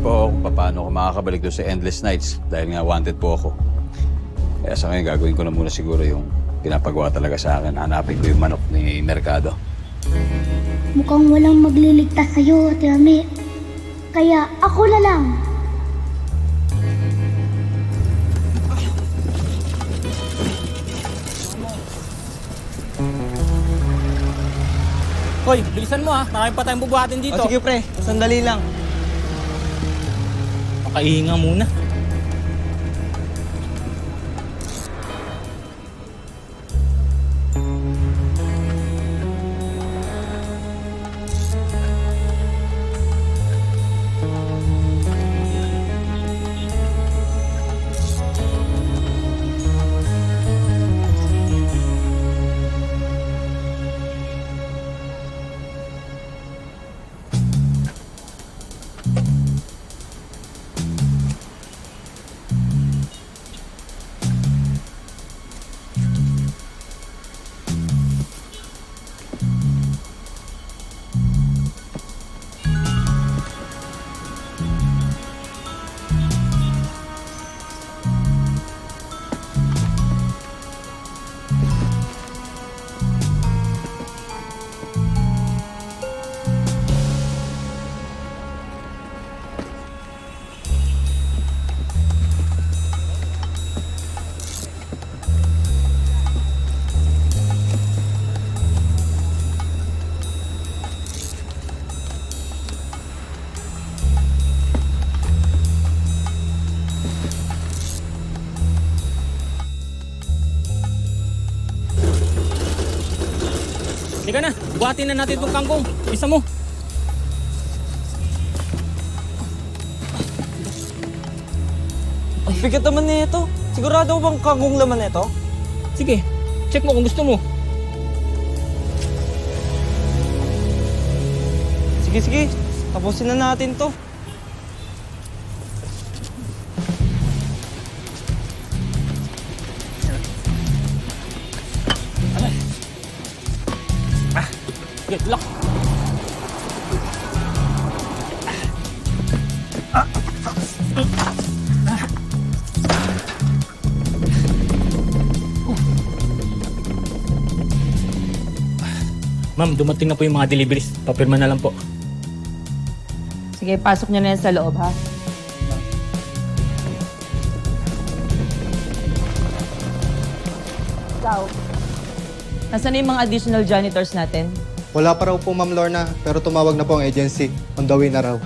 po ako kung paano ako makakabalik doon sa Endless Nights dahil nga wanted po ako. Kaya sa ngayon gagawin ko na muna siguro yung pinapagawa talaga sa akin. Hanapin ko yung manok ni Mercado. Mukhang walang magliligtas sa'yo, Ate Ami. Kaya ako na lang. Hoy, bilisan mo ha. Marami pa tayong bubuhatin dito. O sige pre, sandali lang. Makaihinga muna. Sige na, buhatin na natin itong kangkong. Isa mo. Ang bigat naman nito. Sigurado bang kangkong laman nito? Sige, check mo kung gusto mo. Sige, sige. Tapusin na natin to. Good luck. Ma'am, dumating na po yung mga deliveries. Papirma na lang po. Sige, pasok niyo na yan sa loob, ha? Ikaw. Nasaan na yung mga additional janitors natin? Wala pa raw po, Ma'am Lorna, pero tumawag na po ang agency. On the way na raw.